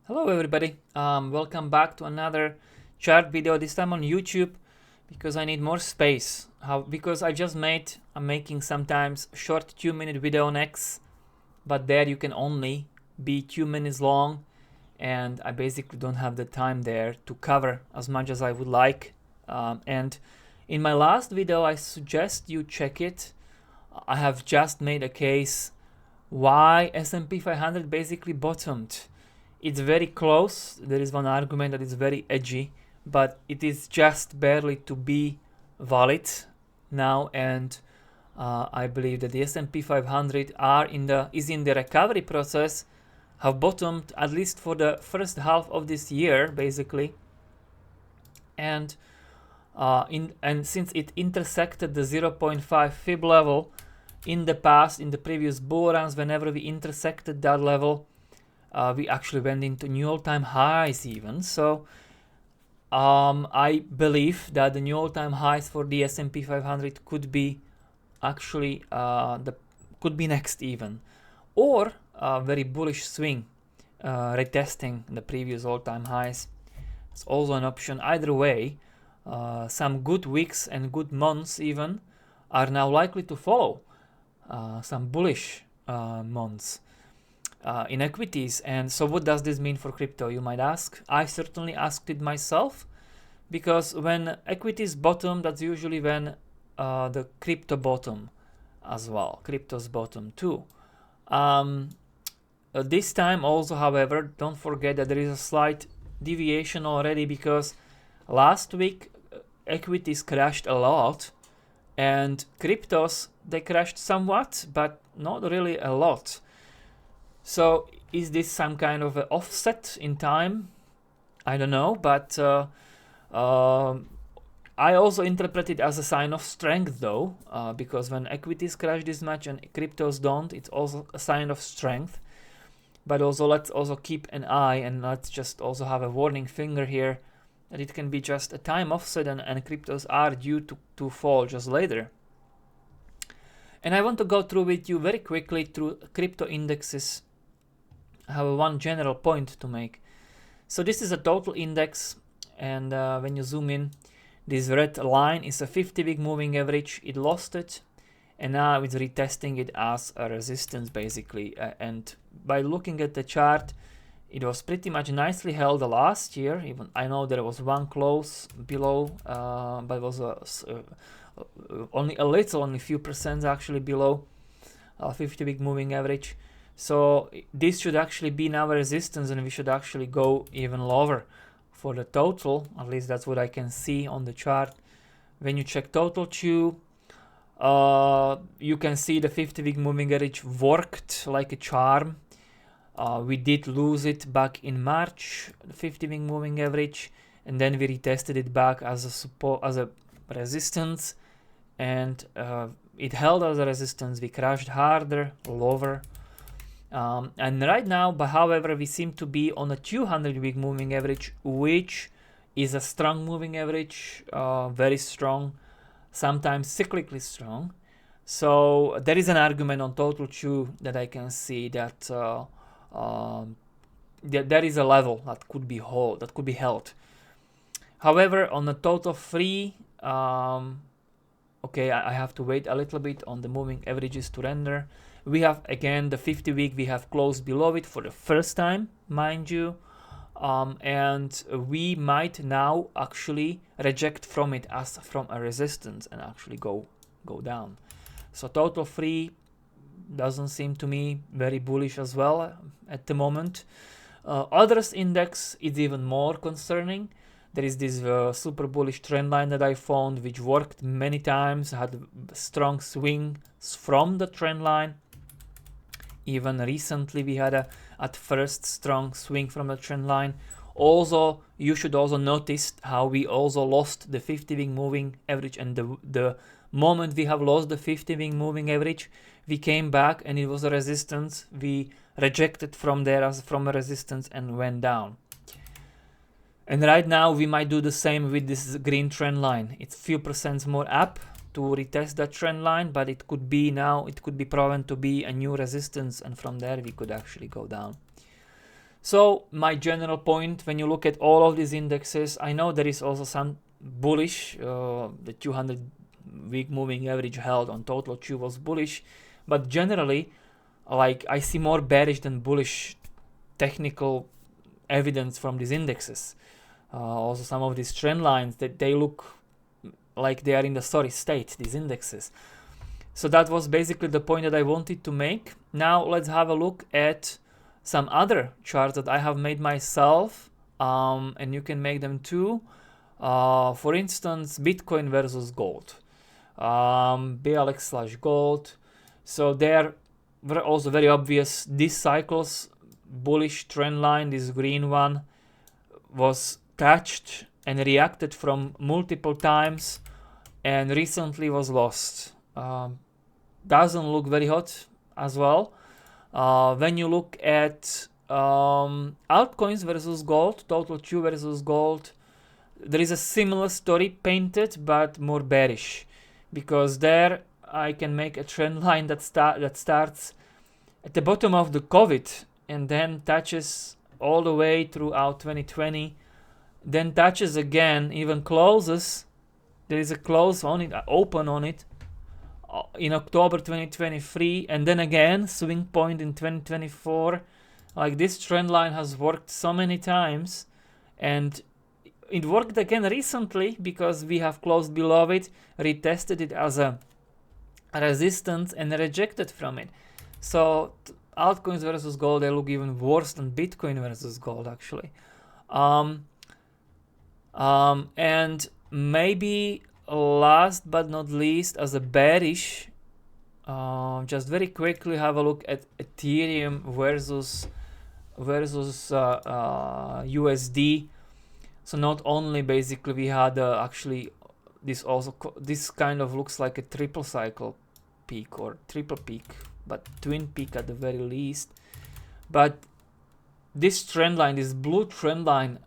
Hello everybody, welcome back to another chart video, this time on YouTube because I need more space. Because I'm making sometimes short 2-minute video on X, but there you can only be 2 minutes long and I basically don't have the time there to cover as much as I would like. And in my last video I suggest you check it. I have just made a case why S&P 500 basically bottomed. It's very close. There is one argument that is very edgy, but it is just barely to be valid now, and I believe that the S&P 500 is in the recovery process, have bottomed at least for the first half of this year, basically, and since it intersected the 0.5 fib level in the past, in the previous bull runs, whenever we intersected that level, we actually went into new all-time highs even. So I believe that the new all-time highs for the S&P 500 could be actually could be next even, or a very bullish swing, retesting the previous all-time highs. It's also an option. Either way, some good weeks and good months even are now likely to follow. Some bullish months. In equities. And so what does this mean for crypto, you might ask? I certainly asked it myself, because when equities bottom, that's usually when the crypto bottom as well. Crypto's bottom too. This time also, however, don't forget that there is a slight deviation already, because last week equities crashed a lot and cryptos, they crashed somewhat, but not really a lot. So is this some kind of an offset in time? I don't know, but I also interpret it as a sign of strength though, because when equities crash this much and cryptos don't, it's also a sign of strength. But also let's also keep an eye, and let's just also have a warning finger here that it can be just a time offset, and cryptos are due to fall just later. And I want to go through with you very quickly through crypto indexes. I have one general point to make. So this is a total index, and when you zoom in, this red line is a 50-week moving average. It lost it, and now it's retesting it as a resistance basically. And by looking at the chart, it was pretty much nicely held last year. Even I know there was one close below, but it was only a little, only few percent actually below 50-week moving average. So this should actually be now a resistance, and we should actually go even lower for the total. At least that's what I can see on the chart. When you check total Q, you can see the 50-week moving average worked like a charm. We did lose it back in March, the 50-week moving average, and then we retested it back as a support, as a resistance, and it held as a resistance. We crashed harder, lower. And right now, but however, we seem to be on a 200-week moving average, which is a strong moving average, very strong, sometimes cyclically strong. So there is an argument on total Q that I can see that there is a level that could be held. However, on the total free, okay, I have to wait a little bit on the moving averages to render. We have again the 50-week, we have closed below it for the first time, mind you, and we might now actually reject from it as from a resistance and actually go down. So total free doesn't seem to me very bullish as well at the moment. Others index is even more concerning. There is this super bullish trend line that I found, which worked many times, had strong swings from the trend line. Even recently we had at first strong swing from the trend line. Also, you should also notice how we also lost the 50-week moving average, and the moment we have lost the 50-week moving average, we came back and it was a resistance. We rejected from there as from a resistance and went down. And right now we might do the same with this green trend line. It's few percent more up to retest that trend line, but it could be now, it could be proven to be a new resistance, and from there we could actually go down. So my general point, when you look at all of these indexes, I know there is also some bullish, the 200 week moving average held on total Q was bullish, but generally, like, I see more bearish than bullish technical evidence from these indexes. Also some of these trend lines, that they look like they are in the sorry state, these indexes. So that was basically the point that I wanted to make. Now let's have a look at some other charts that I have made myself, and you can make them too. For instance, Bitcoin versus gold, BLX/gold. So there were also very obvious this cycle's bullish trend line. This green one was touched and reacted from multiple times, and recently was lost. Doesn't look very hot as well. When you look at altcoins versus gold, total Q versus gold, there is a similar story painted, but more bearish, because there I can make a trend line that starts at the bottom of the COVID and then touches all the way throughout 2020, then touches again, even closes. There is a close on it, open on it in October 2023, and then again swing point in 2024. Like, this trend line has worked so many times, and it worked again recently because we have closed below it, retested it as a resistance and rejected from it. So altcoins versus gold, they look even worse than Bitcoin versus gold actually. And maybe last but not least, as a bearish, just very quickly have a look at Ethereum versus USD. So not only basically we had actually this kind of looks like a triple cycle peak or triple peak, but twin peak at the very least. But this trend line, this blue trend line,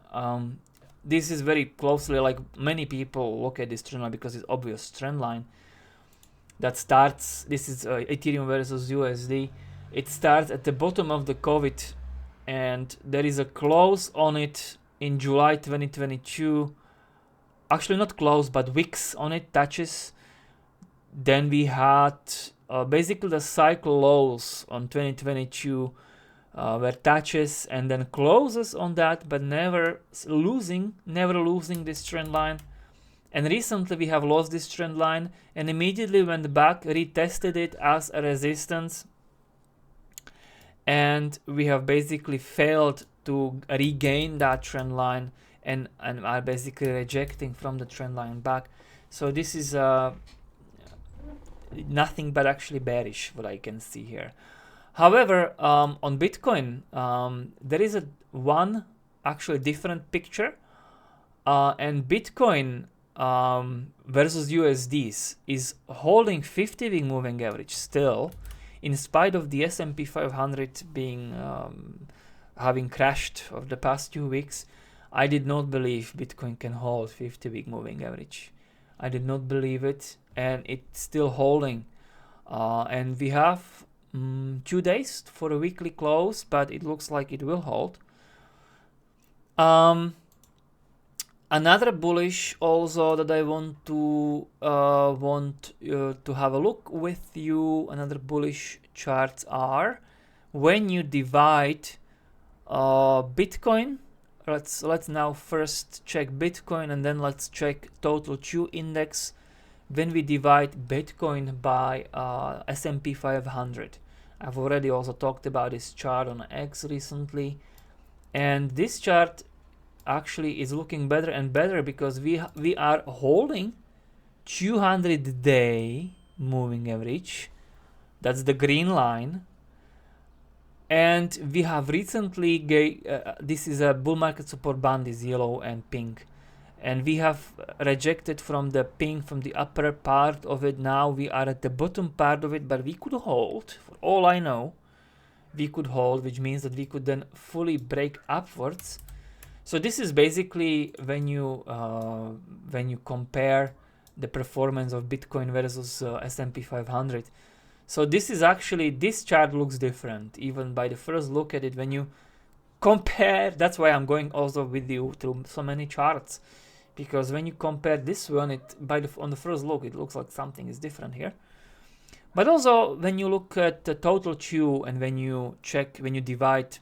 this is very closely, like, many people look at this trend line because it's obvious trend line that starts. This is Ethereum versus USD. It starts at the bottom of the COVID, and there is a close on it in July 2022. Actually not close, but wicks on it, touches. Then we had basically the cycle lows on 2022 were touches, and then closes on that, but never losing this trend line. And recently we have lost this trend line and immediately went back, retested it as a resistance, and we have basically failed to regain that trend line, and are basically rejecting from the trend line back. So this is nothing but actually bearish, what I can see here. However, on Bitcoin, there is one actually different picture, and Bitcoin versus USDs is holding 50-week moving average still, in spite of the S&P 500 being having crashed over the past 2 weeks. I did not believe Bitcoin can hold 50-week moving average. I did not believe it, and it's still holding. And we have 2 days for a weekly close, but it looks like it will hold. Another bullish also that I want to have a look with you. Another bullish charts are when you divide Bitcoin. Let's now first check Bitcoin, and then let's check total Q index. When we divide Bitcoin by S&P 500, I've already also talked about this chart on X recently, and this chart actually is looking better and better because we are holding 200-day moving average. That's the green line. And we have recently, this is a bull market support band, is yellow and pink. And we have rejected from the pink, from the upper part of it. Now we are at the bottom part of it, but we could hold, for all I know, we could hold, which means that we could then fully break upwards. So this is basically when you compare the performance of Bitcoin versus S&P 500. So this is actually, this chart looks different even by the first look at it. When you compare, that's why I'm going also with you through so many charts, because when you compare this one, it on the first look it looks like something is different here. But also when you look at the total Q, and when you divide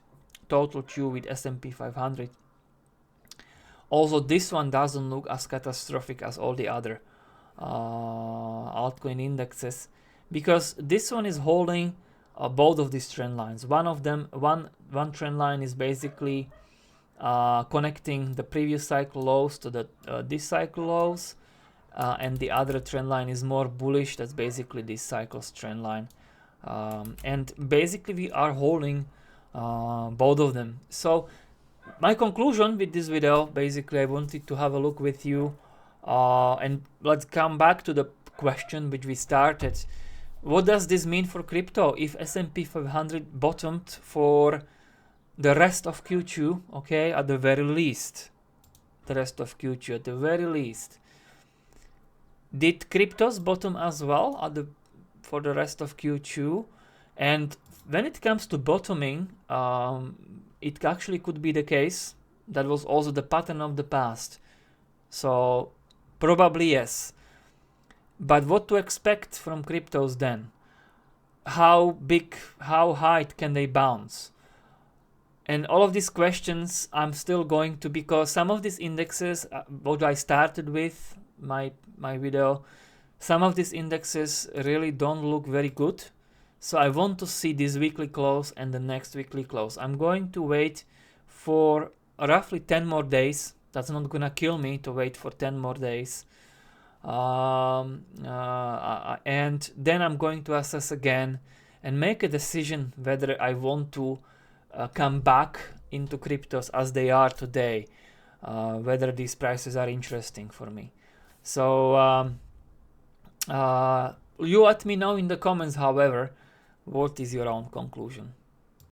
total Q with S&P 500, also this one doesn't look as catastrophic as all the other altcoin indexes, because this one is holding both of these trend lines. One of them, one trend line is basically connecting the previous cycle lows to the this cycle lows, and the other trend line is more bullish. That's basically this cycle's trend line, and basically we are holding both of them. So my conclusion with this video, basically I wanted to have a look with you, and let's come back to the question which we started. What does this mean for crypto if S&P 500 bottomed for the rest of Q2? Okay, at the very least, the rest of Q2 at the very least. Did cryptos bottom as well for the rest of Q2? And when it comes to bottoming, it actually could be the case. That was also the pattern of the past. So probably yes. But what to expect from cryptos then? How big, how high can they bounce? And all of these questions I'm still going to, because some of these indexes, what I started with my video, some of these indexes really don't look very good. So I want to see this weekly close and the next weekly close. I'm going to wait for roughly 10 more days. That's not gonna kill me to wait for 10 more days. And then I'm going to assess again and make a decision whether I want to come back into cryptos as they are today, whether these prices are interesting for me. So you let me know in the comments, however, what is your own conclusion.